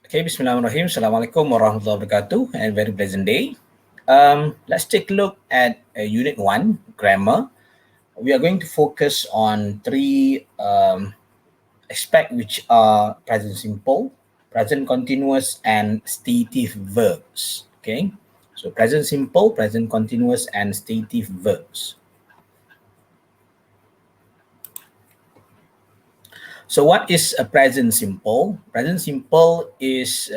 Okay, Bismillahirrahmanirrahim. Assalamualaikum warahmatullahi wabarakatuh, and very pleasant day. Let's take a look at Unit 1, Grammar. We are going to focus on three aspects, which are present simple, present continuous, and stative verbs. Okay, so present simple, present continuous, and stative verbs. So what is a present simple? Present simple is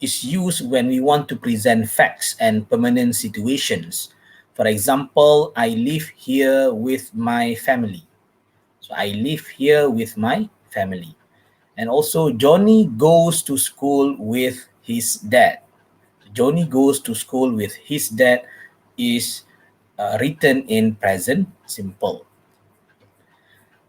used when we want to present facts and permanent situations. For example, I live here with my family. So I live here with my family. And also Johnny goes to school with his dad. Johnny goes to school with his dad is written in present simple.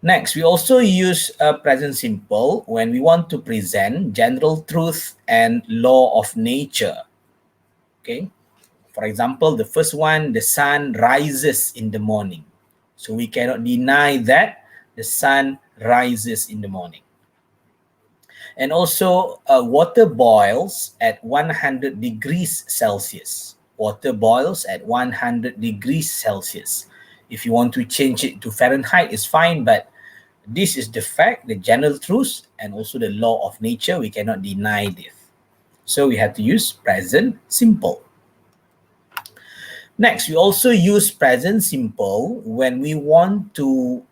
Next, we also use a present simple when we want to present general truth and law of nature. Okay, for example, the first one, the sun rises in the morning. So we cannot deny that the sun rises in the morning. And also, water boils at 100 degrees Celsius. Water boils at 100 degrees Celsius. If you want to change it to Fahrenheit, it's fine, but this is the fact, the general truth, and also the law of nature. We cannot deny this. So we have to use present simple. Next, we also use present simple when we want to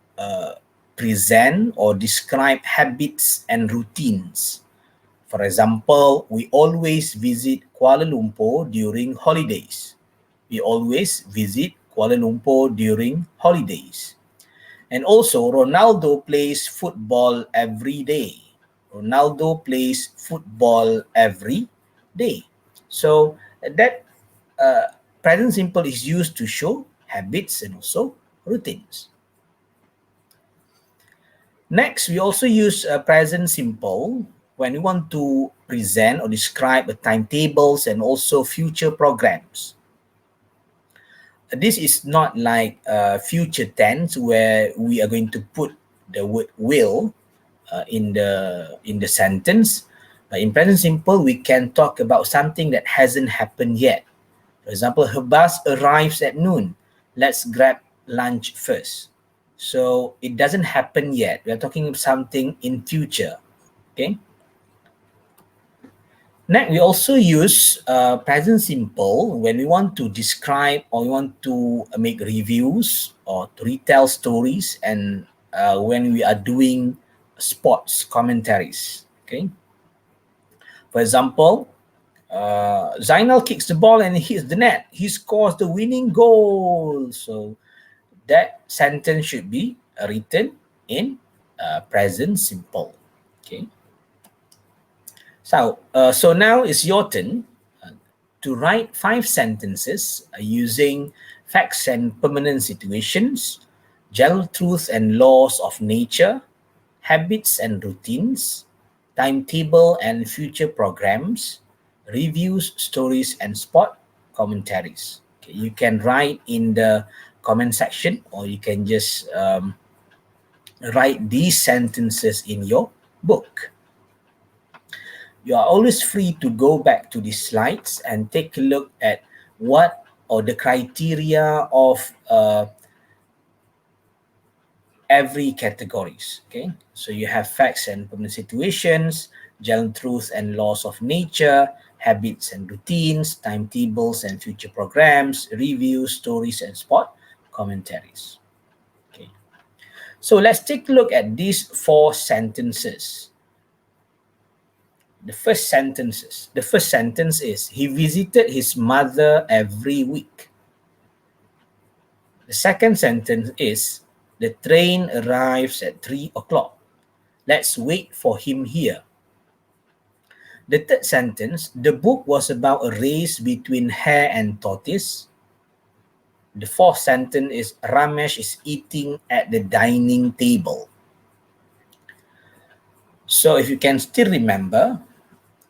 present or describe habits and routines. For example, we always visit Kuala Lumpur during holidays. We always visit Kuala Lumpur during holidays. And also, Ronaldo plays football every day. Ronaldo plays football every day. So that present simple is used to show habits and also routines. Next, we also use present simple when we want to present or describe the timetables and also future programs. This is not like future tense where we are going to put the word will in the sentence. But in present simple, we can talk about something that hasn't happened yet. For example, her bus arrives at noon. Let's grab lunch first. So it doesn't happen yet. We are talking of something in future. Okay. Next, we also use present simple when we want to describe or we want to make reviews or to retell stories, and when we are doing sports commentaries. Okay. For example, Zainal kicks the ball and hits the net. He scores the winning goal. So that sentence should be written in present simple. Okay. So now it's your turn to write 5 sentences using facts and permanent situations, general truth and laws of nature, habits and routines, timetable and future programs, reviews, stories, and spot commentaries. Okay, you can write in the comment section, or you can just write these sentences in your book. You are always free to go back to these slides and take a look at what or the criteria of every categories. Okay, so you have facts and permanent situations, general truth and laws of nature, habits and routines, timetables and future programs, reviews, stories, and spot commentaries. Okay, so let's take a look at these 4 sentences. The first sentence is, he visited his mother every week. The second sentence is, the train arrives at 3 o'clock. Let's wait for him here. The third sentence, the book was about a race between hare and tortoise. The fourth sentence is, Ramesh is eating at the dining table. So if you can still remember,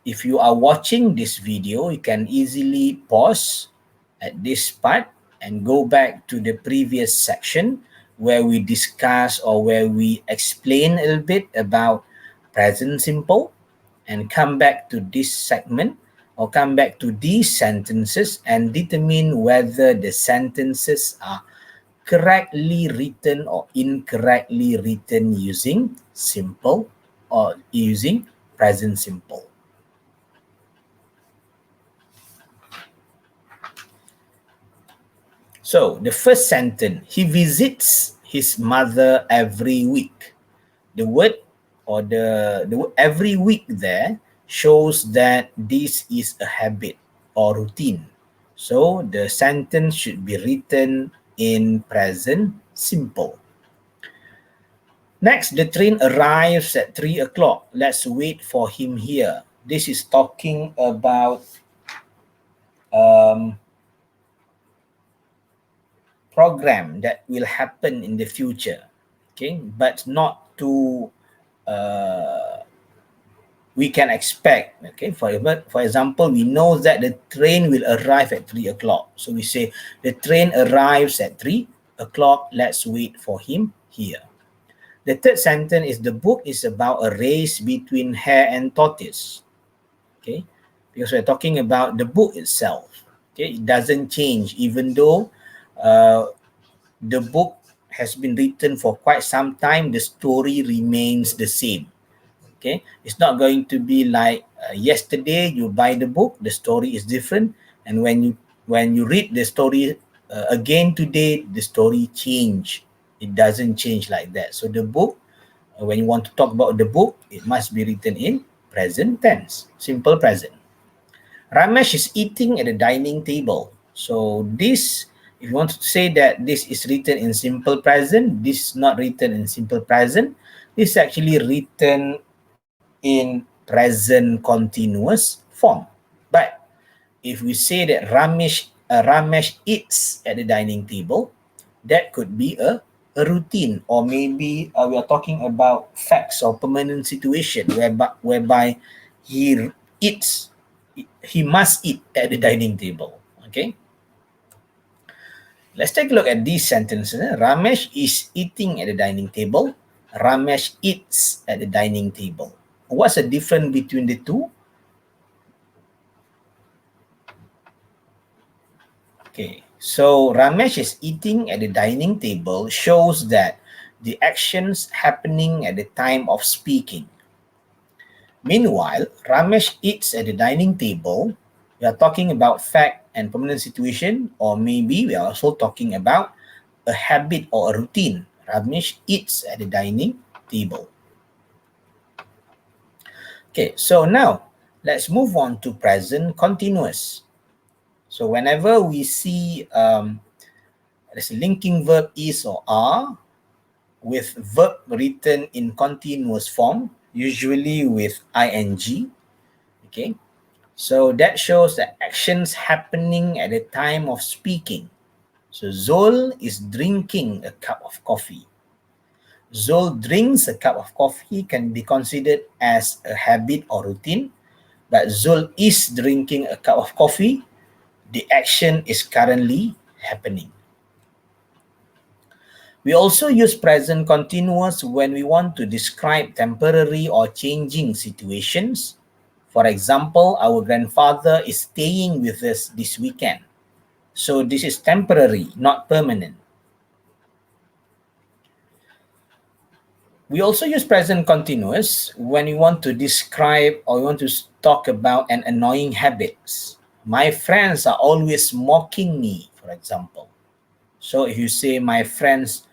if you are watching this video, you can easily pause at this part and go back to the previous section where we discuss or where we explain a little bit about present simple, and come back to this segment or come back to these sentences and determine whether the sentences are correctly written or incorrectly written using simple or using present simple. So the first sentence, he visits his mother every week. The word or the word every week there shows that this is a habit or routine. So the sentence should be written in present simple. Next, the train arrives at 3 o'clock. Let's wait for him here. This is talking about um, program that will happen in the future, okay, but not to we can expect, okay. For example, we know that the train will arrive at 3 o'clock, so we say the train arrives at 3 o'clock. Let's wait for him here. The third sentence is the book is about a race between hare and tortoise, okay, because we're talking about the book itself, okay. It doesn't change even though the book has been written for quite some time. The story remains the same, okay. It's not going to be like yesterday you buy the book, the story is different, and when you read the story again today, the story change. It doesn't change like that. So the book, when you want to talk about the book, it must be written in present tense, simple present. Ramesh is eating at the dining table. So this, if you want to say that this is written in simple present, this is not written in simple present. This is actually written in present continuous form. But if we say that Ramesh eats at the dining table, that could be a routine, or maybe we are talking about facts or permanent situation whereby he eats, he must eat at the dining table. Okay, let's take a look at these sentences. Ramesh is eating at the dining table. Ramesh eats at the dining table. What's the difference between the two? Okay, so Ramesh is eating at the dining table shows that the actions happening at the time of speaking. Meanwhile, Ramesh eats at the dining table. We are talking about fact and permanent situation, or maybe we are also talking about a habit or a routine. Ramesh eats at the dining table. Okay, so now let's move on to present continuous. So whenever we see there's a linking verb is or are with verb written in continuous form, usually with ing, okay? So that shows the actions happening at the time of speaking. So Zol is drinking a cup of coffee. Zol drinks a cup of coffee can be considered as a habit or routine, but Zul is drinking a cup of coffee. The action is currently happening. We also use present continuous when we want to describe temporary or changing situations. For example, our grandfather is staying with us this weekend. So this is temporary, not permanent. We also use present continuous when we want to describe or we want to talk about an annoying habit. My friends are always mocking me, for example. So if you say my friends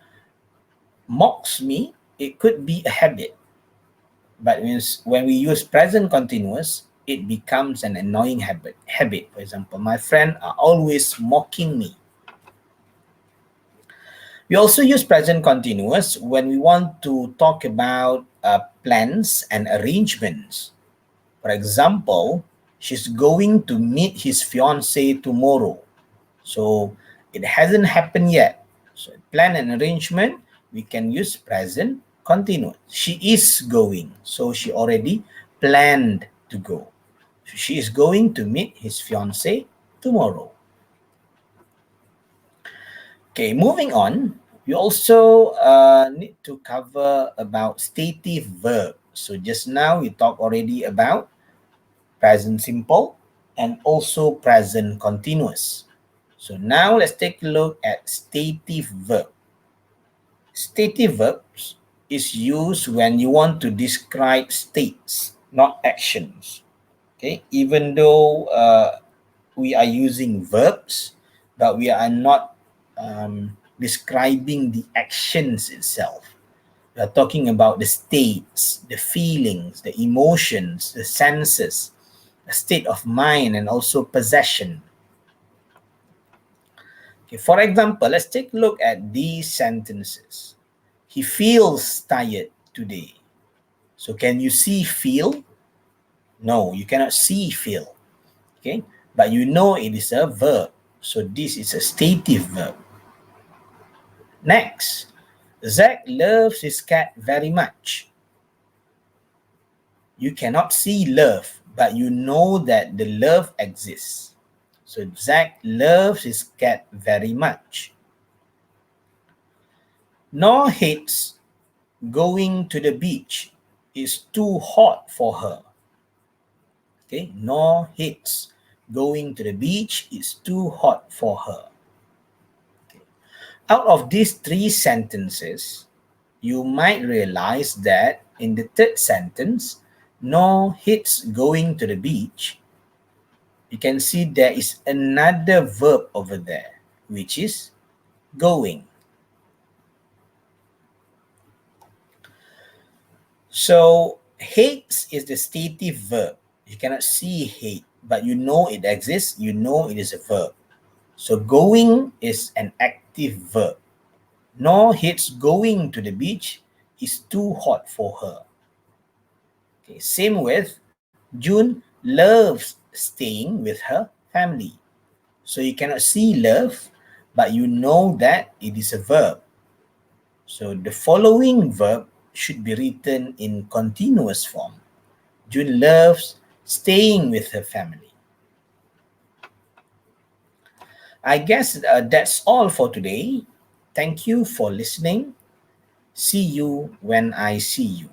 mocks me, it could be a habit. But when we use present continuous, it becomes an annoying habit. For example, my friends are always mocking me. We also use present continuous when we want to talk about plans and arrangements. For example, she's going to meet his fiance tomorrow. So it hasn't happened yet. So plan and arrangement, we can use present continuous. She is going. So she already planned to go. So she is going to meet his fiance tomorrow. Okay, moving on, we also need to cover about stative verb. So just now we talked already about present simple and also present continuous. So now let's take a look at stative verb. Stative verbs is used when you want to describe states, not actions. Okay, even though we are using verbs, but we are not describing the actions itself. We are talking about the states, the feelings, the emotions, the senses, a state of mind, and also possession. Okay, for example, let's take a look at these sentences. He feels tired today. So can you see feel? No, you cannot see feel. Okay, but you know it is a verb. So this is a stative verb. Next, Zach loves his cat very much. You cannot see love, but you know that the love exists. So Zach loves his cat very much. Nor hates going to the beach. It's too hot for her. Okay, Nor hates going to the beach. It's too hot for her. Okay. Out of these three sentences, you might realize that in the third sentence, nor hates going to the beach, you can see there is another verb over there, which is going. So hates is the stative verb. You cannot see hate, but you know it exists, you know it is a verb. So going is an active verb. Nor hates going to the beach, is too hot for her. Okay, same with June loves staying with her family. So you cannot see love, but you know that it is a verb. So the following verb should be written in continuous form. June loves staying with her family. I guess that's all for today. Thank you for listening. See you when I see you.